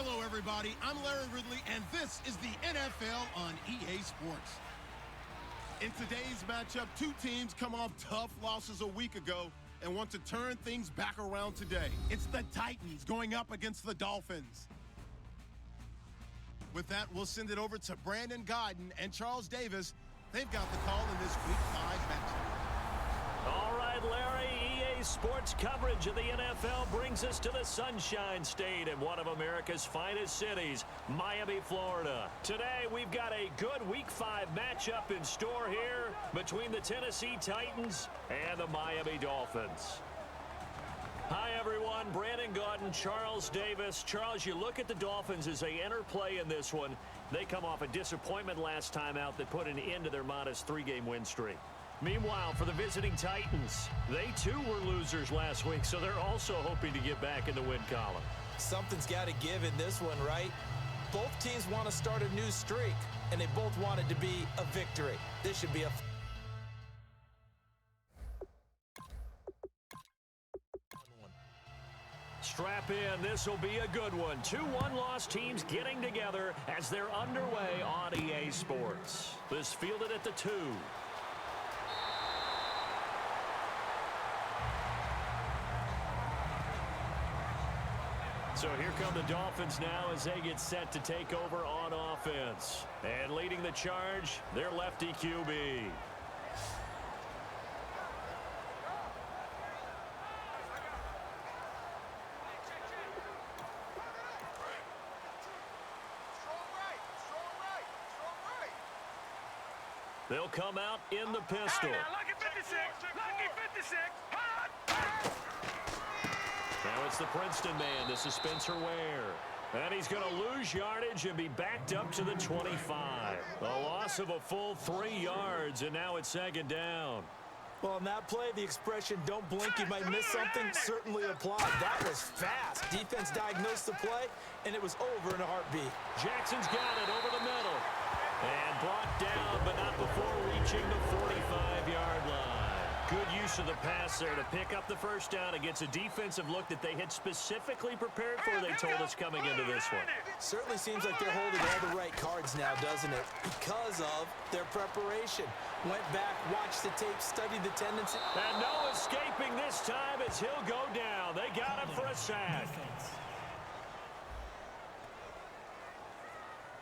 Hello, everybody. I'm Larry Ridley, and this is the NFL on EA Sports. In today's matchup, two teams come off tough losses a week ago and want to turn things back around today. It's the Titans going up against the Dolphins. With that, we'll send it over to Brandon Godden and Charles Davis. They've got the call in this Week 5 matchup. All right, Larry, EA Sports coverage of the NFL brings us to the Sunshine State in one of America's finest cities, Miami, Florida. Today, we've got a good Week 5 matchup in store here between the Tennessee Titans and the Miami Dolphins. Hi, everyone. Brandon Godden, Charles Davis. Charles, you look at the Dolphins as they enter play in this one. They come off a disappointment last time out that put an end to their modest 3-game win streak. Meanwhile, for the visiting Titans, they too were losers last week, so they're also hoping to get back in the win column. Something's got to give in this one, right? Both teams want to start a new streak, and they both want it to be a victory. This should be a Strap in. This will be a good one. 2 one-loss teams getting together as they're underway on EA Sports. This fielded at the 2. So here come the Dolphins now as they get set to take over on offense. And leading the charge, their lefty QB. They'll come out in the pistol. Lucky 56! Lucky 56! Now it's the Princeton man. This is Spencer Ware. And he's going to lose yardage and be backed up to the 25. A loss of a full 3 yards, and now it's 2nd down. Well, on that play, the expression, don't blink, you might miss something, certainly applied. That was fast. Defense diagnosed the play, and it was over in a heartbeat. Jackson's got it over the middle. And brought down, but not before reaching the 45-yard line. Good use of the pass there to pick up the first down against a defensive look that they had specifically prepared for, they told us, coming into this one. Certainly seems like they're holding all the right cards now, doesn't it? Because of their preparation. Went back, watched the tape, studied the tendency. And no escaping this time as he'll go down. They got him for a sack.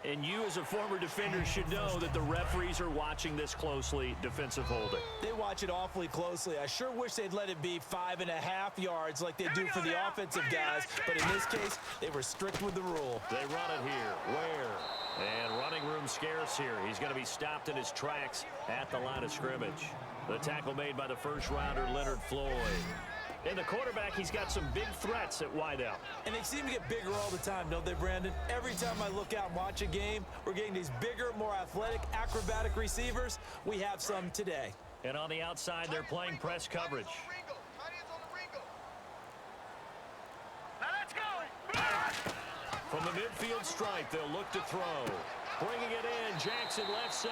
And you, as a former defender, should know that the referees are watching this closely, defensive holding. They watch it awfully closely. I sure wish they'd let it be 5.5 yards like they do for the offensive guys. But in this case, they were strict with the rule. They run it here. Where? And running room scarce here. He's going to be stopped in his tracks at the line of scrimmage. The tackle made by the first-rounder, Leonard Floyd. And the quarterback, he's got some big threats at wideout. And they seem to get bigger all the time, don't they, Brandon? Every time I look out and watch a game, we're getting these bigger, more athletic, acrobatic receivers. We have some today. And on the outside, they're playing press coverage. From the midfield stripe, they'll look to throw. Bringing it in, Jackson left side.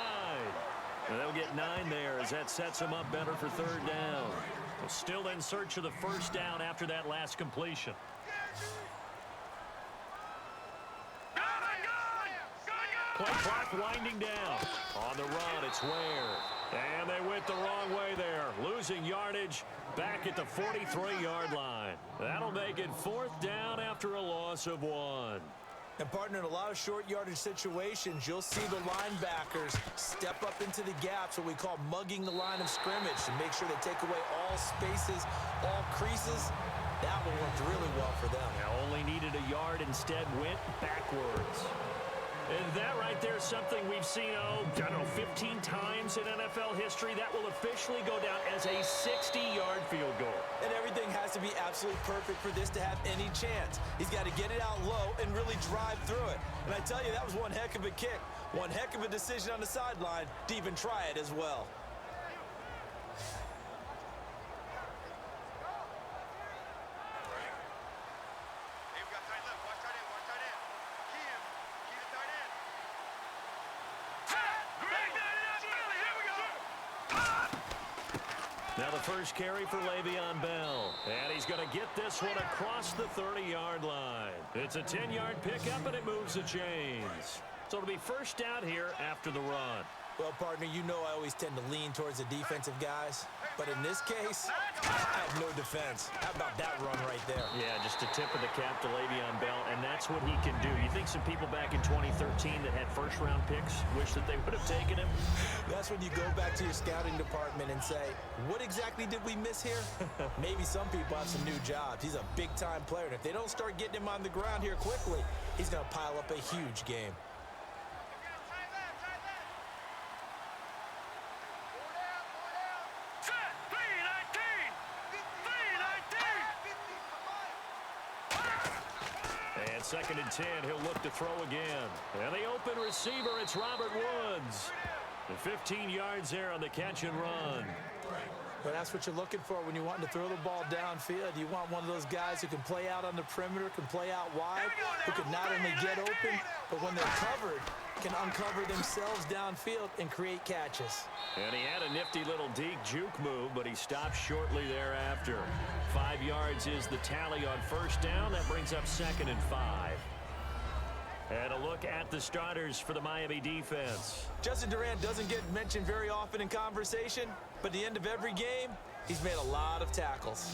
And they'll get 9 there as that sets them up better for 3rd down. Still in search of the first down after that last completion. Play clock winding down. On the run, it's Ware. And they went the wrong way there. Losing yardage back at the 43-yard line. That'll make it 4th down after a loss of 1. And, partner, in a lot of short yardage situations, you'll see the linebackers step up into the gaps, what we call mugging the line of scrimmage, to make sure they take away all spaces, all creases. That one worked really well for them. Now only needed a yard, instead went backwards. And that right there is something we've seen, I don't know, 15 times in NFL history. That will officially go down as a 60-yard field goal. And everything has to be absolutely perfect for this to have any chance. He's got to get it out low and really drive through it. And I tell you, that was one heck of a kick. One heck of a decision on the sideline to even try it as well. Now the first carry for Le'Veon Bell. And he's going to get this one across the 30-yard line. It's a 10-yard pickup, and it moves the chains. So it'll be first down here after the run. Well, partner, you know I always tend to lean towards the defensive guys. But in this case, I have no defense. How about that run right there? Yeah, just a tip of the cap to Le'Veon Bell, and that's what he can do. You think some people back in 2013 that had first-round picks wish that they would have taken him? That's when you go back to your scouting department and say, what exactly did we miss here? Maybe some people have some new jobs. He's a big-time player, and if they don't start getting him on the ground here quickly, he's going to pile up a huge game. And second and 10, he'll look to throw again. And the open receiver, it's Robert Woods. The 15 yards there on the catch and run. But that's what you're looking for when you want to throw the ball downfield. You want one of those guys who can play out on the perimeter, can play out wide, who can not only get open, but when they're covered, can uncover themselves downfield and create catches. And he had a nifty little deke juke move, but he stopped shortly thereafter. 5 yards is the tally on first down. That brings up second and 5. And a look at the starters for the Miami defense. Justin Durant doesn't get mentioned very often in conversation, but at the end of every game, he's made a lot of tackles.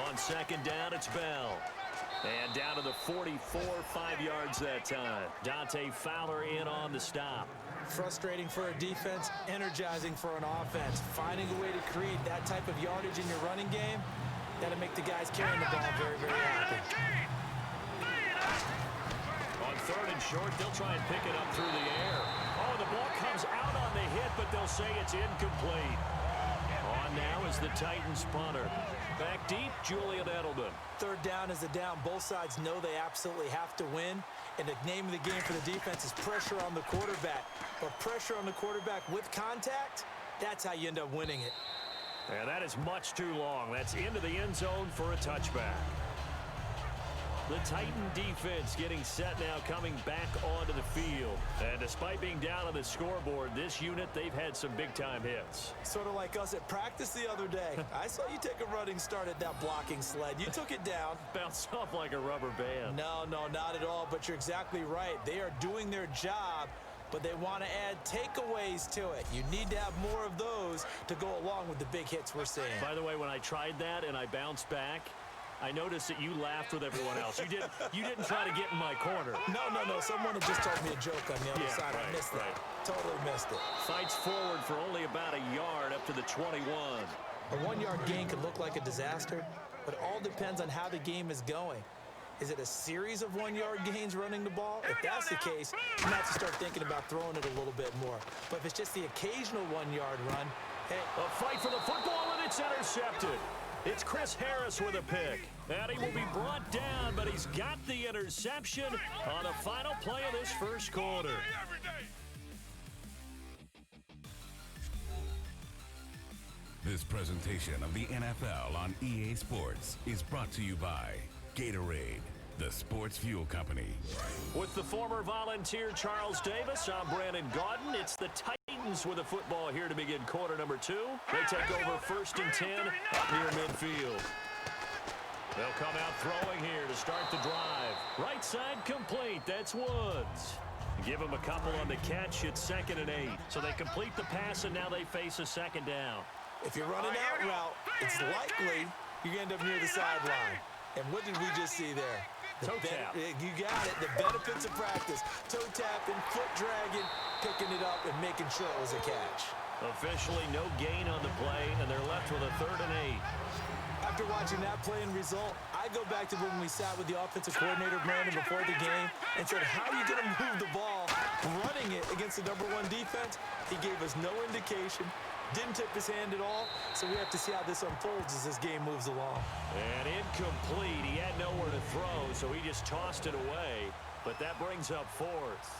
On second down, it's Bell. And down to the 44, 5 yards that time. Dante Fowler in on the stop. Frustrating for a defense, energizing for an offense. Finding a way to create that type of yardage in your running game, that'll make the guys carrying the ball very, very happy. On third and short, they'll try and pick it up through the air. Oh, the ball comes out on the hit, but they'll say it's incomplete. On now is the Titans punter. Back deep, Julian Edelman. Third down is the down. Both sides know they absolutely have to win. And the name of the game for the defense is pressure on the quarterback. But pressure on the quarterback with contact, that's how you end up winning it. And that is much too long. That's into the end zone for a touchback. The Titan defense getting set now, coming back onto the field. And despite being down on the scoreboard, this unit, they've had some big-time hits. Sort of like us at practice the other day. I saw you take a running start at that blocking sled. You took it down. Bounced off like a rubber band. No, not at all, but you're exactly right. They are doing their job, but they want to add takeaways to it. You need to have more of those to go along with the big hits we're seeing. By the way, when I tried that and I bounced back, I noticed that you laughed with everyone else. You didn't try to get in my corner. No. Someone had just told me a joke on the other side. Right, I missed that. Right. Totally missed it. Fights forward for only about a yard up to the 21. A 1-yard gain could look like a disaster, but it all depends on how the game is going. Is it a series of 1-yard gains running the ball? If that's the case, you might have to start thinking about throwing it a little bit more. But if it's just the occasional 1-yard run, hey. A fight for the football, and it's intercepted. It's Chris Harris with a pick. And he will be brought down, but he's got the interception on the final play of this first quarter. This presentation of the NFL on EA Sports is brought to you by Gatorade, the sports fuel company. With the former Volunteer Charles Davis, I'm Brandon Gaudin. It's the Titans with the football here to begin quarter number 2. They take over first and 10 up near midfield. They'll come out throwing here to start the drive. Right side complete. That's Woods. Give them a couple on the catch. It's second and 8. So they complete the pass, and now they face a second down. If you're running out route, it's likely you're going to end up near the sideline. And what did we just see there? Toe tap. You got it. The benefits of practice. Toe tapping, foot dragging, picking it up, and making sure it was a catch. Officially no gain on the play, and they're left with a third and 8. After watching that play and result, I go back to when we sat with the offensive coordinator, Brandon, before the game and said, how are you going to move the ball running it against the #1 defense? He gave us no indication, didn't tip his hand at all, so we have to see how this unfolds as this game moves along. And incomplete. He had nowhere to throw, so he just tossed it away. But that brings up fourth.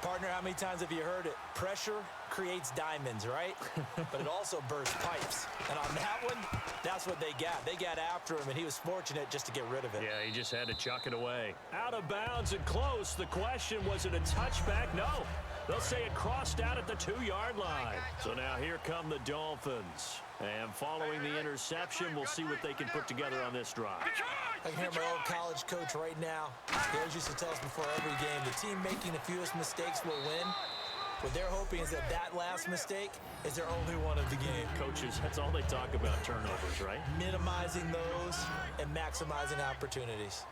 Partner, how many times have you heard it? Pressure creates diamonds, right? But it also bursts pipes. And on that one, that's what they got. They got after him, and he was fortunate just to get rid of it. Yeah, he just had to chuck it away. Out of bounds and close. The question, was it a touchback? No. They'll say it crossed out at the 2-yard line. So now here come the Dolphins. And following the interception, we'll see what they can put together on this drive. I can hear my old college coach right now. He always used to tell us before every game, the team making the fewest mistakes will win. What they're hoping is that last mistake is their only one of the game. Coaches, that's all they talk about, turnovers, right? Minimizing those and maximizing opportunities.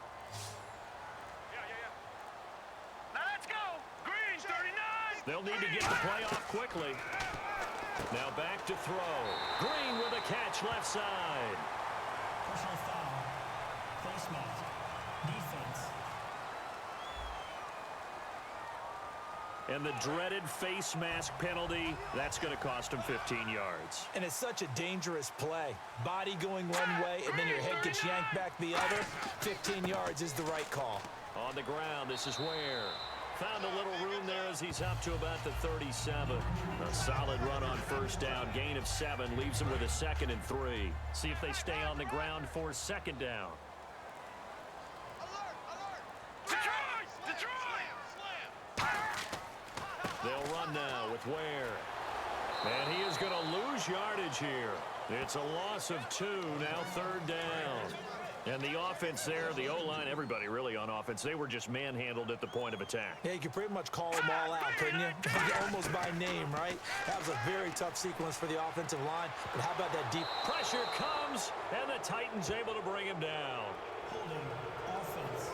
Now let's go. Green, 39. They'll need to get the play off quickly. Now back to throw. Green with a catch left side. Personal foul. Face mask. Defense. And the dreaded face mask penalty, that's going to cost him 15 yards. And it's such a dangerous play. Body going one way, and then your head gets yanked back the other. 15 yards is the right call. On the ground, this is Ware. Found a little room there as he's up to about the 37. A solid run on first down. Gain of 7 leaves him with a 2nd and 3. See if they stay on the ground for 2nd down. They'll run now with Ware. And he is going to lose yardage here. It's a loss of 2, now 3rd down. And the offense there, the O-line, everybody really on offense, they were just manhandled at the point of attack. Yeah, you could pretty much call them all out, couldn't you? Almost by name, right? That was a very tough sequence for the offensive line. But how about that deep? Pressure comes, and the Titans able to bring him down. Holding. Offense.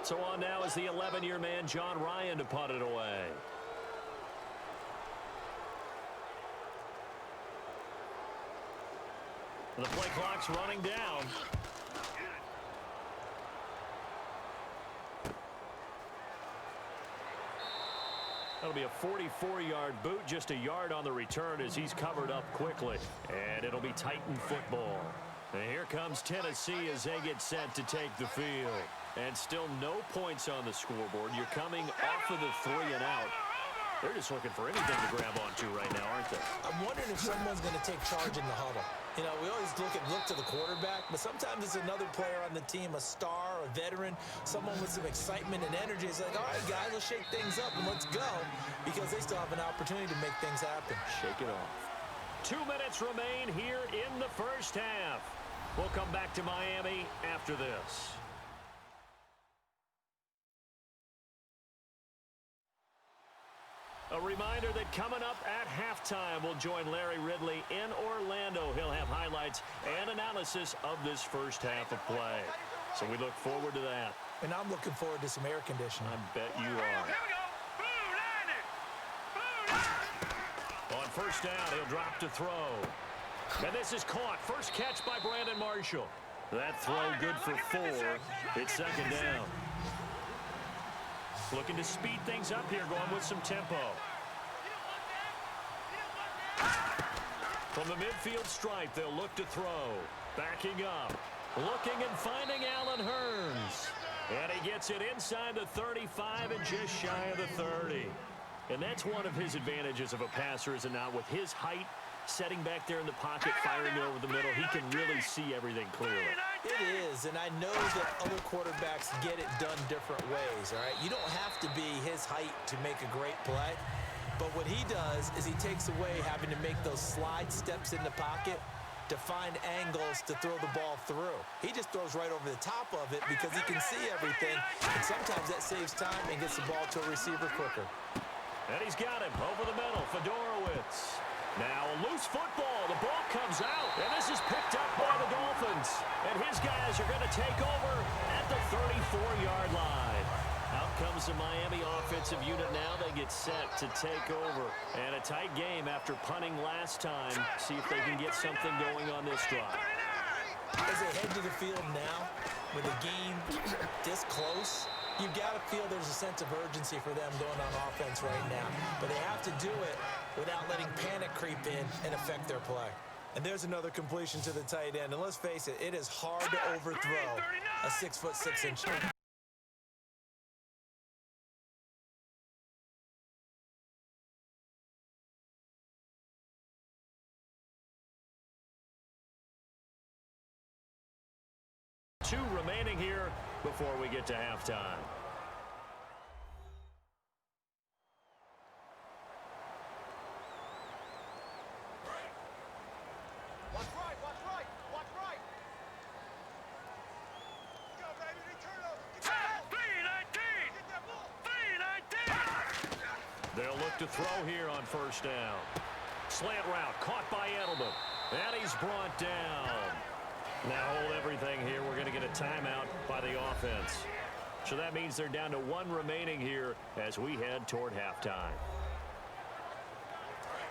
So on now is the 11-year man, John Ryan, to punt it away. The play clock's running down. That'll be a 44-yard boot, just a yard on the return as he's covered up quickly. And it'll be Titan football. And here comes Tennessee as they get set to take the field. And still no points on the scoreboard. You're coming off of the 3 and out. They're just looking for anything to grab onto right now, aren't they? I'm wondering if someone's going to take charge in the huddle. You know, we always look to the quarterback, but sometimes it's another player on the team, a star, a veteran, someone with some excitement and energy. It's like, all right, guys, let's shake things up and let's go, because they still have an opportunity to make things happen. Shake it off. 2 minutes remain here in the first half. We'll come back to Miami after this. A reminder that coming up at halftime, we'll join Larry Ridley in Orlando. He'll have highlights and analysis of this first half of play. So we look forward to that. And I'm looking forward to some air conditioning. I bet you are. Here we go. Boo, line it. Boo, line it. On first down, he'll drop to throw. And this is caught. First catch by Brandon Marshall. That throw good for 4. It's 2nd down. Looking to speed things up here, going with some tempo. From the midfield stripe, they'll look to throw. Backing up. Looking and finding Allen Hurns. And he gets it inside the 35 and just shy of the 30. And that's one of his advantages of a passer, is it not? With his height, setting back there in the pocket, firing it over the middle, he can really see everything clearly. It is, and I know that other quarterbacks get it done different ways, all right? You don't have to be his height to make a great play, but what he does is he takes away having to make those slide steps in the pocket to find angles to throw the ball through. He just throws right over the top of it because he can see everything, and sometimes that saves time and gets the ball to a receiver quicker. And he's got him over the middle, Fedorowicz. Now a loose football, the ball comes out, and this is picked up by the Dolphins. And his guys are going to take over at the 34-yard line. Out comes the Miami offensive unit now. They get set to take over. And a tight game after punting last time. See if they can get something going on this drive. As they head to the field now, with a game this close, you've got to feel there's a sense of urgency for them going on offense right now. But they have to do it without letting panic creep in and affect their play. And there's another completion to the tight end. And let's face it, it is hard to overthrow a 6'6" remaining here before we get to halftime. Watch right, watch right, watch right. Go, baby, return over. Get that ball. 319. Get that ball. 319. They'll look to throw here on first down. Slant route caught by Edelman. And he's brought down. Now hold everything here. We're going to get a timeout by the offense. So that means they're down to one remaining here as we head toward halftime. Right.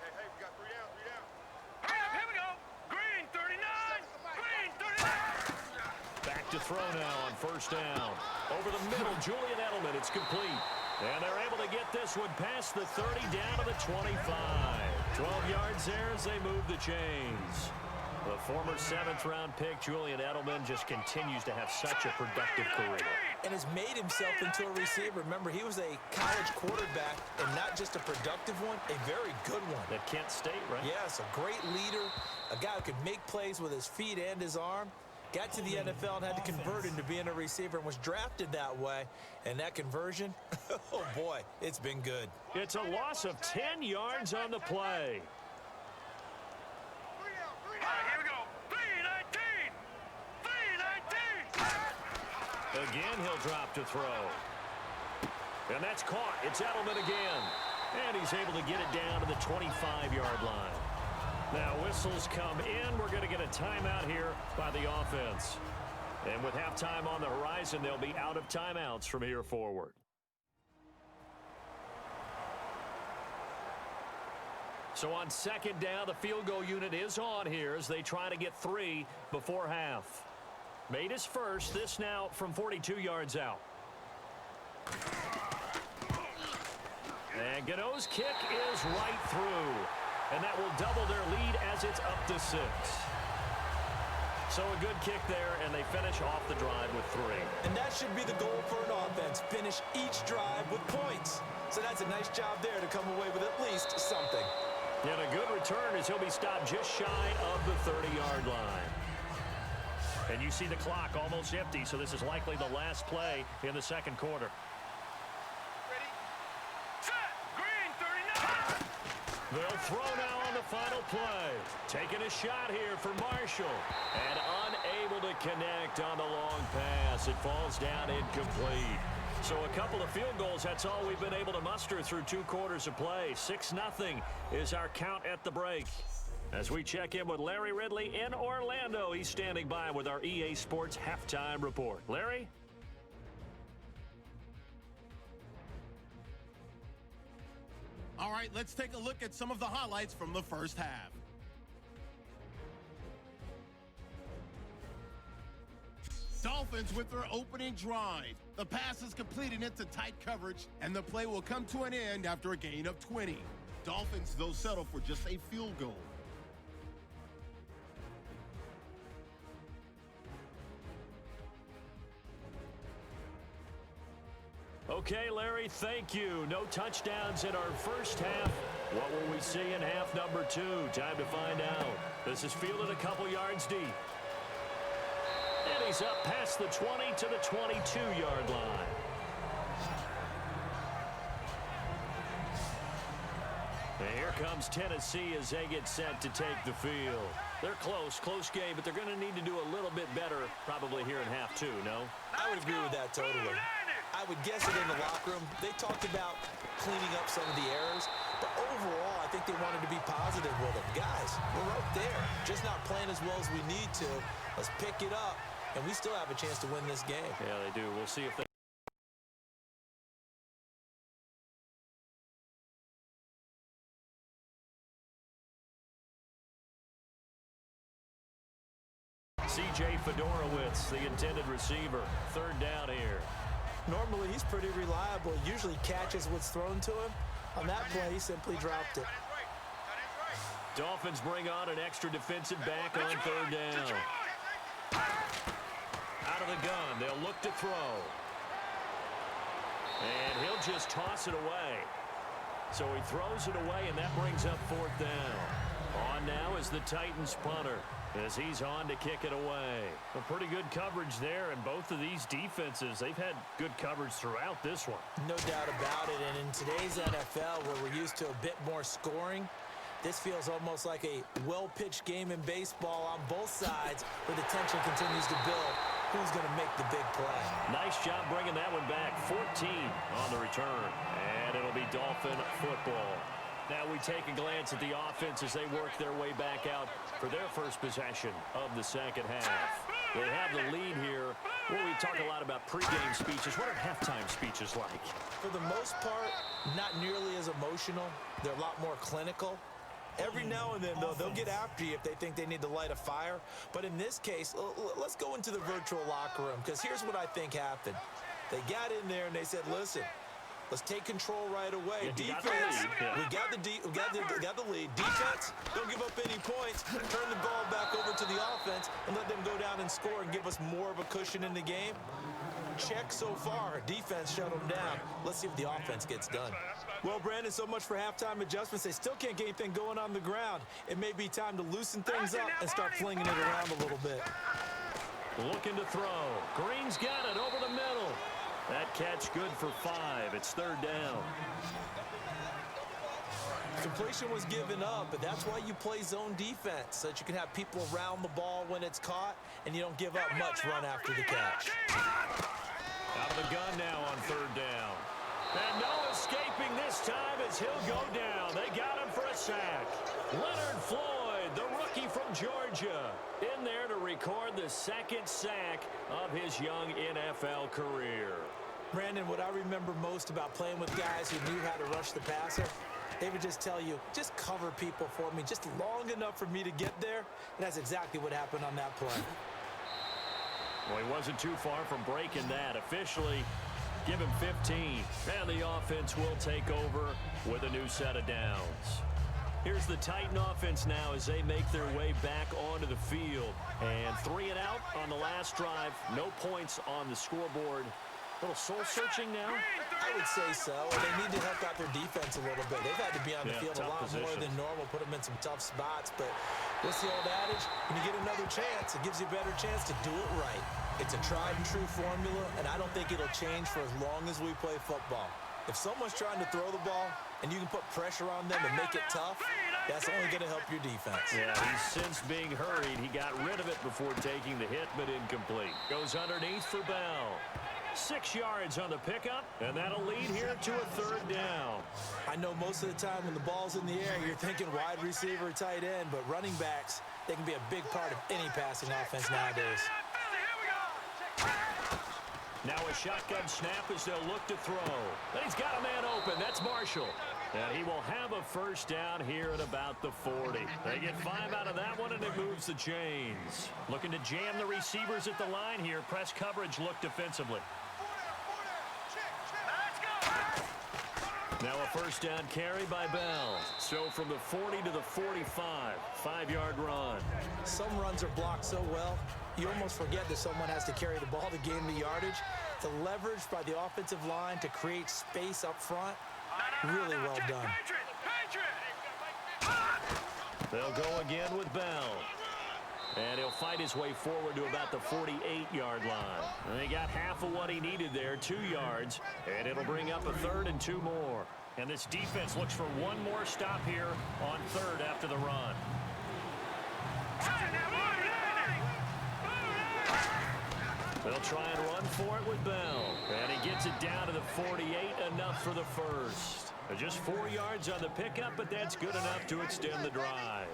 Hey, we got 3 down, 3 down. Hurry up, here we go. Green 39. Green 39. Back to throw now on first down. Over the middle, Julian Edelman. It's complete. And they're able to get this one past the 30 down to the 25. 12 yards there as they move the chains. The former 7th-round pick, Julian Edelman, just continues to have such a productive career. And has made himself into a receiver. Remember, he was a college quarterback, and not just a productive one, a very good one. At Kent State, right? Yes, a great leader, a guy who could make plays with his feet and his arm. Got to the NFL and had to convert into being a receiver and was drafted that way. And that conversion, oh boy, it's been good. It's a loss of 10 yards on the play. 3 down, 3 down. All right, here we go. 319. 319. Again, he'll drop to throw. And that's caught. It's Edelman again. And he's able to get it down to the 25-yard line. Now, whistles come in. We're going to get a timeout here by the offense. And with halftime on the horizon, they'll be out of timeouts from here forward. So on second down, the field goal unit is on here as they try to get 3 before half. Made his first. This now from 42 yards out. And Gano's kick is right through. And that will double their lead as it's up to 6. So a good kick there, and they finish off the drive with 3. And that should be the goal for an offense. Finish each drive with points. So that's a nice job there to come away with at least something. And a good return as he'll be stopped just shy of the 30-yard line. And you see the clock almost empty, so this is likely the last play in the second quarter. Ready? Set. Green 39. They'll throw now on the final play. Taking a shot here for Marshall. And unable to connect on the long pass. It falls down incomplete. So a couple of field goals, that's all we've been able to muster through 2 quarters of play. 6-0 is our count at the break. As we check in with Larry Ridley in Orlando, he's standing by with our EA Sports halftime report. Larry? All right, let's take a look at some of the highlights from the first half. Dolphins with their opening drive. The pass is completed into tight coverage, and the play will come to an end after a gain of 20. Dolphins, though, settle for just a field goal. Okay, Larry, thank you. No touchdowns in our first half. What will we see in half number 2? Time to find out. This is fielded a couple yards deep. And he's up past the 20 to the 22-yard line. And here comes Tennessee as they get set to take the field. They're close game, but they're going to need to do a little bit better probably here in half 2, no? I would agree with that totally. I would guess it in the locker room. They talked about cleaning up some of the errors, but overall, I think they wanted to be positive with them. Guys, we're right there. Just not playing as well as we need to. Let's pick it up, and we still have a chance to win this game. Yeah, they do. We'll see if they... C.J. Fedorowicz, the intended receiver. Third down here. Normally, he's pretty reliable. Usually catches what's thrown to him. On that play, he simply dropped it. Dolphins bring on an extra defensive back on third down. Out of the gun, they'll look to throw. And he'll just toss it away. So he throws it away, and that brings up fourth down. On now is the Titans punter as he's on to kick it away. A pretty good coverage there, and both of these defenses, they've had good coverage throughout this one. No doubt about it, and in today's NFL, where we're used to a bit more scoring, this feels almost like a well-pitched game in baseball on both sides where the tension continues to build. Who's going to make the big play? Nice job bringing that one back. 14 on the return, and it'll be Dolphin football. Now we take a glance at the offense as they work their way back out for their first possession of the second half. They have the lead here. Well, we talk a lot about pregame speeches. What are halftime speeches like? For the most part, not nearly as emotional. They're a lot more clinical. Every now and then, though, they'll get after you if they think they need to light a fire. But in this case, let's go into the virtual locker room, because here's what I think happened. They got in there and they said, listen, let's take control right away. Defense, we got the lead. Defense, don't give up any points. Turn the ball back over to the offense and let them go down and score and give us more of a cushion in the game. Check so far. Defense shut them down. Let's see if the offense gets done. Well, Brandon, so much for halftime adjustments. They still can't get anything going on the ground. It may be time to loosen things up and start flinging it around a little bit. Looking to throw. Green's got it over the middle. That catch good for 5. It's third down. Completion was given up, but that's why you play zone defense, so that you can have people around the ball when it's caught, and you don't give up much run after the catch. Out of the gun now on third down. And no escaping this time as he'll go down. They got him for a sack. Leonard Floyd, the rookie from Georgia, in there to record the second sack of his young NFL career. Brandon, what I remember most about playing with guys who knew how to rush the passer, they would just tell you, just cover people for me just long enough for me to get there. And that's exactly what happened on that play. Well, he wasn't too far from breaking that. Officially, give him 15. And the offense will take over with a new set of downs. Here's the Titan offense now as they make their way back onto the field. And 3 and out on the last drive. No points on the scoreboard. A little soul-searching now? I would say so. They need to help out their defense a little bit. They've had to be on the field a lot more than normal, put them in some tough spots. But what's the old adage? When you get another chance, it gives you a better chance to do it right. It's a tried-and-true formula, and I don't think it'll change for as long as we play football. If someone's trying to throw the ball and you can put pressure on them and make it tough, that's only going to help your defense. Yeah, he's since being hurried. He got rid of it before taking the hit, but incomplete. Goes underneath for Bell. 6 yards on the pickup, and that'll lead here to a third down. I know most of the time when the ball's in the air, you're thinking wide receiver, tight end, but running backs, they can be a big part of any passing offense nowadays. Now a shotgun snap as they'll look to throw. And he's got a man open. That's Marshall. And he will have a first down here at about the 40. They get 5 out of that one, and it moves the chains. Looking to jam the receivers at the line here. Press coverage look defensively. Now a first down carry by Bell. So from the 40 to the 45, 5-yard run. Some runs are blocked so well, you almost forget that someone has to carry the ball to gain the yardage. The leverage by the offensive line to create space up front, really well done. They'll go again with Bell. And he'll fight his way forward to about the 48-yard line. And he got half of what he needed there, 2 yards. And it'll bring up a third and 2 more. And this defense looks for one more stop here on third after the run. They'll try and run for it with Bell. And he gets it down to the 48, enough for the first. Just 4 yards on the pickup, but that's good enough to extend the drive.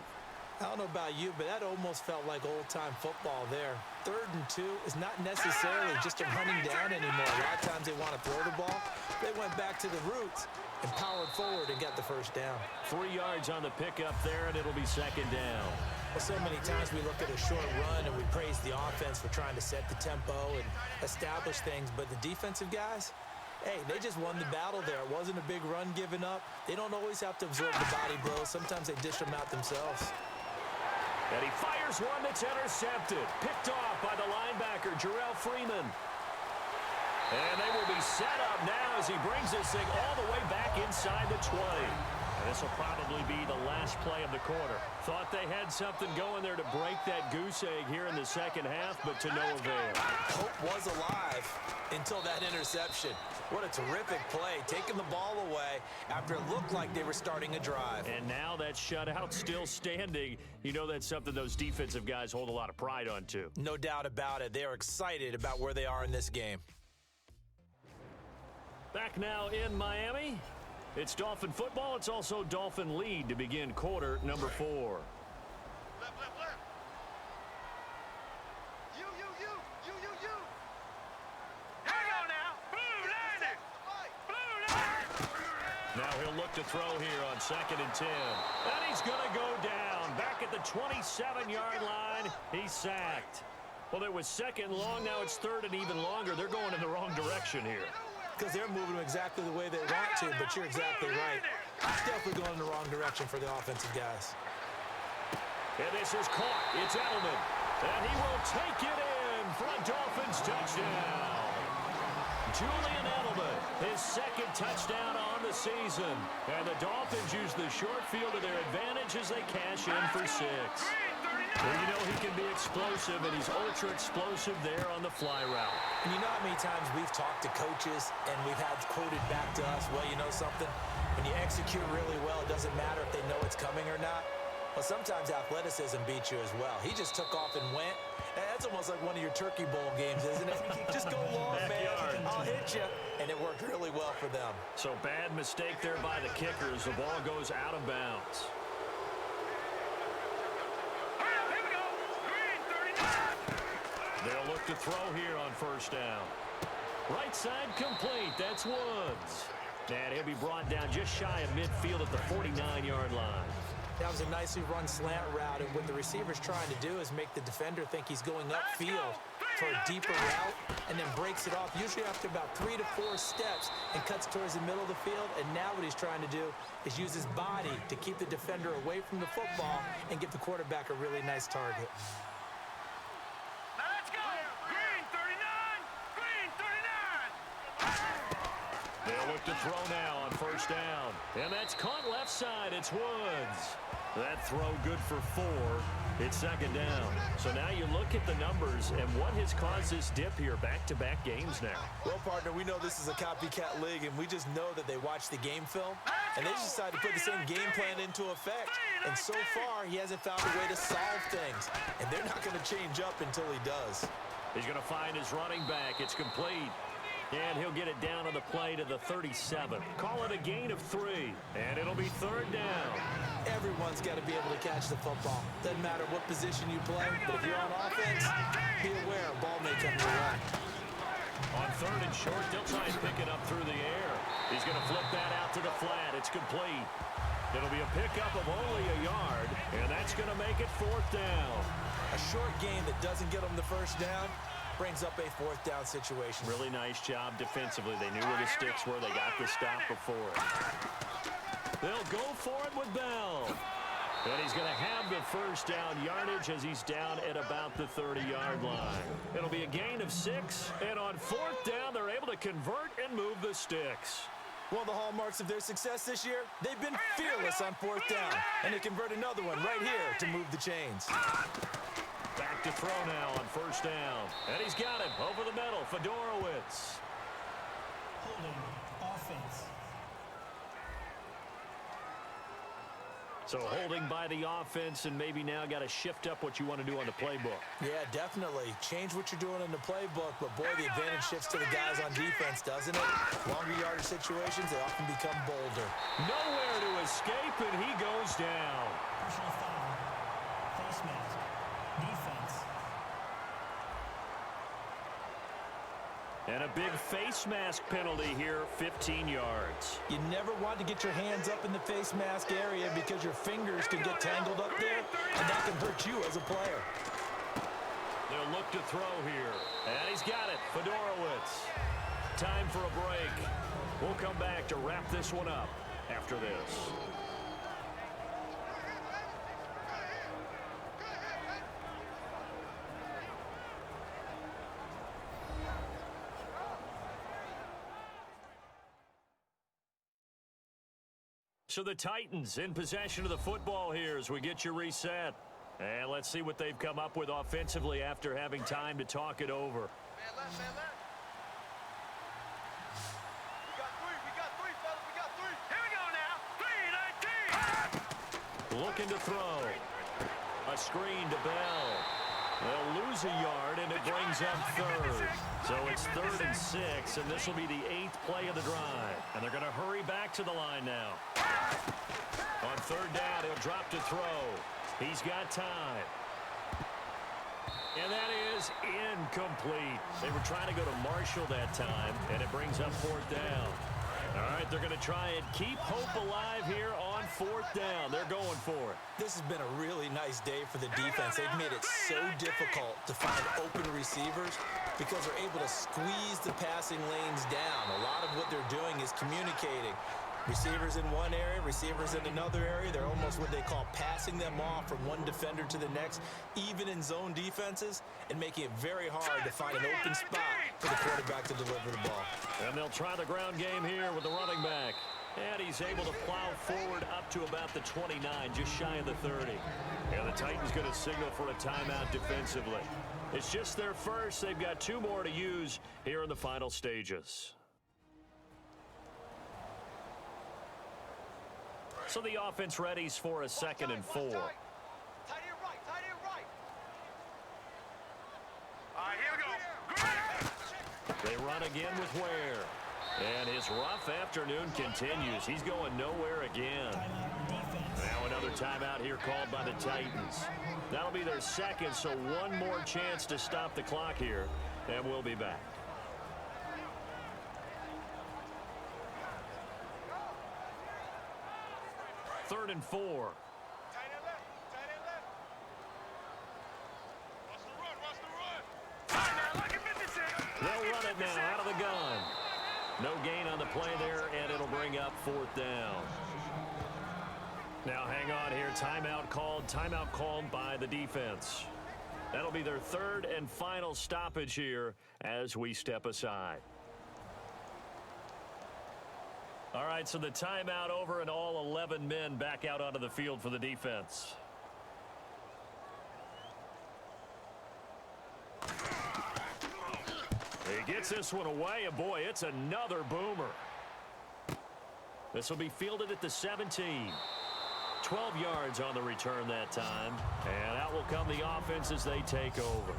I don't know about you, but that almost felt like old-time football there. 3rd and 2 is not necessarily just a running down anymore. A lot of times they want to throw the ball. They went back to the roots and powered forward and got the first down. 3 yards on the pickup there, and it'll be second down. Well, so many times we look at a short run and we praise the offense for trying to set the tempo and establish things, but the defensive guys, hey, they just won the battle there. It wasn't a big run given up. They don't always have to absorb the body blows. Sometimes they dish them out themselves. And he fires one that's intercepted. Picked off by the linebacker, Jarrell Freeman. And they will be set up now as he brings this thing all the way back inside the 20. And This will probably be the last play of the quarter. Thought they had something going there to break that goose egg here in the second half, but to no avail. Hope was alive until that interception. What a terrific play, taking the ball away after it looked like they were starting a drive. And now that shutout still standing. You know that's something those defensive guys hold a lot of pride on, too. No doubt about it. They are excited about where they are in this game. Back now in Miami. It's Dolphin football. It's also Dolphin lead to begin quarter number 4. Left. You. Hang on now. Blue line it. Blue line. Now he'll look to throw here on 2nd and 10. And he's going to go down. Back at the 27-yard line. He's sacked. Well, it was 2nd long. Now it's 3rd and even longer. They're going in the wrong direction here. Because they're moving exactly the way they want to, but you're exactly right. It's definitely going in the wrong direction for the offensive guys. And this is caught. It's Edelman. And he will take it in for a Dolphins touchdown. Julian Edelman, his 2nd touchdown on the season. And the Dolphins use the short field to their advantage as they cash in for 6. Well, you know he can be explosive, and he's ultra-explosive there on the fly route. And you know how many times we've talked to coaches and we've had quoted back to us, well, you know something? When you execute really well, it doesn't matter if they know it's coming or not. Well, sometimes athleticism beats you as well. He just took off and went. And that's almost like one of your Turkey Bowl games, isn't it? Just go long, man. I'll hit you. And it worked really well for them. So bad mistake there by the kickers. The ball goes out of bounds. They'll look to throw here on 1st down. Right side complete. That's Woods. And he'll be brought down just shy of midfield at the 49-yard line. That was a nicely run slant route, and what the receiver's trying to do is make the defender think he's going upfield for a deeper route, and then breaks it off, usually after about 3 to 4 steps, and cuts towards the middle of the field. And now what he's trying to do is use his body to keep the defender away from the football and give the quarterback a really nice target. Let's go. Green 39. Green 39. They'll look to throw now on 1st down. And that's caught left side. It's Woods. That throw good for 4. It's 2nd down. So now you look at the numbers and what has caused this dip here, back-to-back games now. Well, partner, we know this is a copycat league, and we just know that they watch the game film, and they just decided to put the same game plan into effect. And so far, he hasn't found a way to solve things, and they're not going to change up until he does. He's going to find his running back. It's complete. And he'll get it down on the play to the 37. Call it a gain of 3. And it'll be 3rd down. Everyone's got to be able to catch the football. Doesn't matter what position you play, but if you're on offense, be aware a ball may come your way. On 3rd and short, they'll try and pick it up through the air. He's going to flip that out to the flat. It's complete. It'll be a pickup of only a yard, and that's going to make it 4th down. A short gain that doesn't get them the 1st down brings up a 4th down situation. Really nice job defensively. They knew where the sticks were. They got the stop before it. They'll go for it with Bell. And he's going to have the 1st down yardage as he's down at about the 30-yard line. It'll be a gain of 6. And on 4th down, they're able to convert and move the sticks. One of the hallmarks of their success this year, they've been fearless on 4th down. And they convert another one right here to move the chains. Back to throw now on 1st down. And he's got him over the middle. Fedorowicz. Holding offense. So holding by the offense, and maybe now got to shift up what you want to do on the playbook. Yeah, definitely. Change what you're doing in the playbook, but boy, the advantage shifts to the guys on defense, doesn't it? Longer yardage situations, they often become bolder. Nowhere to escape, and he goes down. Personal foul. Face mask. Defense. And a big face mask penalty here, 15 yards. You never want to get your hands up in the face mask area because your fingers can get tangled up there, and that can hurt you as a player. They'll look to throw here. And he's got it, Fedorowicz. Time for a break. We'll come back to wrap this one up after this. So the Titans in possession of the football here as we get you reset. And let's see what they've come up with offensively after having time to talk it over. Man left, man left. We got three, fellas, we got three. Here we go now. 3-19. Looking to throw. A screen to Bell. They'll lose a yard, and it brings up third. So it's 3rd and 6, and this will be the 8th play of the drive. And they're going to hurry back to the line now. On 3rd down, he'll drop to throw. He's got time. And that is incomplete. They were trying to go to Marshall that time, and it brings up 4th down. All right, they're going to try and keep hope alive here on 4th down. They're going for it. This has been a really nice day for the defense. They've made it so difficult to find open receivers because they're able to squeeze the passing lanes down. A lot of what they're doing is communicating. Receivers in one area, receivers in another area. They're almost what they call passing them off from one defender to the next, even in zone defenses, and making it very hard to find an open spot for the quarterback to deliver the ball. And they'll try the ground game here with the running back. And he's able to plow forward up to about the 29, just shy of the 30. And the Titans going to signal for a timeout defensively. It's just their first. They've got 2 more to use here in the final stages. So the offense readies for a 2nd and 4. Tight end right, tight end right. All right, here we go. They run again with Ware. And his rough afternoon continues. He's going nowhere again. Now another timeout here called by the Titans. That'll be their 2nd, so 1 more chance to stop the clock here. And we'll be back. Third and 4. Tight end left, tight end left. Watch the run. All right, man, like it 56. They'll run it now out of the gun. No gain on the play there, and it'll bring up 4th down. Now hang on here. Timeout called by the defense. That'll be their 3rd and final stoppage here as we step aside. All right, so the timeout over and all 11 men back out onto the field for the defense. He gets this one away, and boy, it's another boomer. This will be fielded at the 17. 12 yards on the return that time, and out will come the offense as they take over.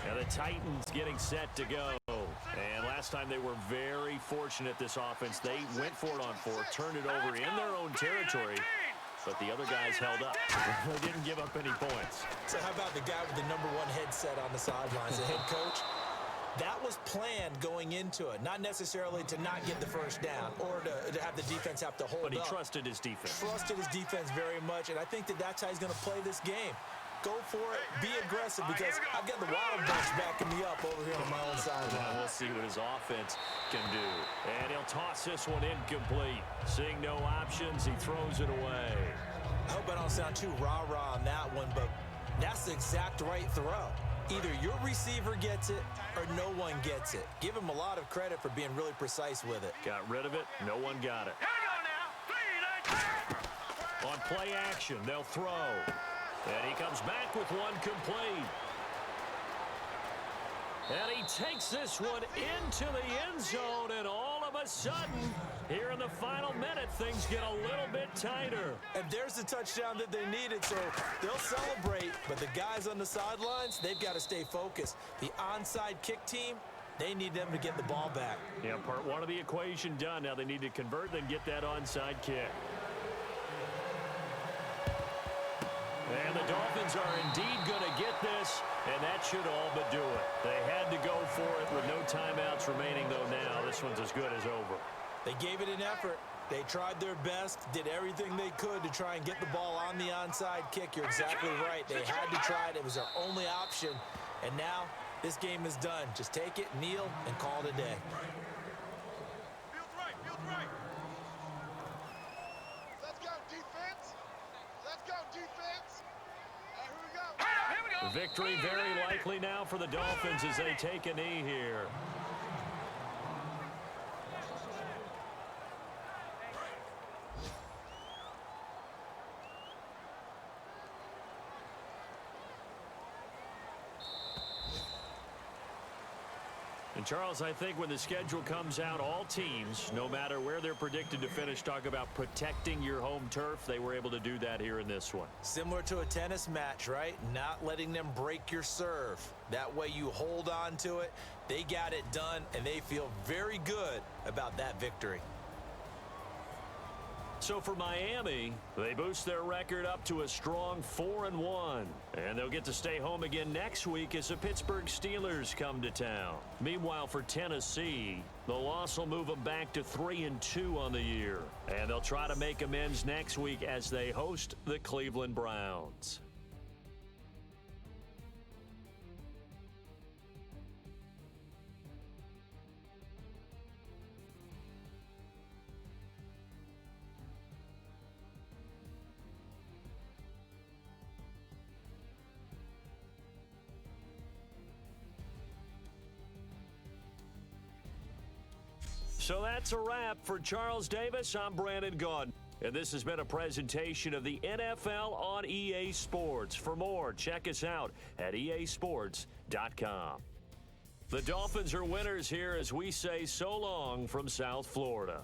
And the Titans getting set to go. And last time they were very fortunate, this offense. They went for it on 4, turned it over in their own territory, but the other guys held up. They didn't give up any points. So how about the guy with the #1 headset on the sidelines, the head coach? That was planned going into it, not necessarily to not get the first down or to have the defense have to hold up. But he trusted his defense. Trusted his defense very much, and I think that's how he's going to play this game. Go for it, be aggressive, because I've got the Wild Bunch backing me up over here on my own sideline. We'll see what his offense can do. And he'll toss this one incomplete. Seeing no options, he throws it away. I hope I don't sound too rah-rah on that one, but that's the exact right throw. Either your receiver gets it or no one gets it. Give him a lot of credit for being really precise with it. Got rid of it. No one got it. Here we go now. 3-19. On play action, they'll throw. And he comes back with one complete. And he takes this one into the end zone, and all of a sudden, here in the final minute, things get a little bit tighter. And there's the touchdown that they needed, so they'll celebrate. But the guys on the sidelines, they've got to stay focused. The onside kick team, they need them to get the ball back. Yeah, part 1 of the equation done. Now they need to convert, then get that onside kick. And the Dolphins are indeed going to get this, and that should all but do it. They had to go for it with no timeouts remaining, though now this one's as good as over. They gave it an effort. They tried their best, did everything they could to try and get the ball on the onside kick. You're exactly right. They had to try it. It was their only option. And now this game is done. Just take it, kneel, and call it a day. Field right, field right. Let's go, defense. Let's go, defense. Here we go. Here we go. Victory very likely now for the Dolphins as they take a knee here. And Charles, I think when the schedule comes out, all teams, no matter where they're predicted to finish, talk about protecting your home turf. They were able to do that here in this one. Similar to a tennis match, right? Not letting them break your serve. That way you hold on to it. They got it done, and they feel very good about that victory. So for Miami, they boost their record up to a strong 4-1. And they'll get to stay home again next week as the Pittsburgh Steelers come to town. Meanwhile, for Tennessee, the loss will move them back to 3-2 on the year. And they'll try to make amends next week as they host the Cleveland Browns. So that's a wrap. For Charles Davis, I'm Brandon Gaudin. And this has been a presentation of the NFL on EA Sports. For more, check us out at easports.com. The Dolphins are winners here as we say so long from South Florida.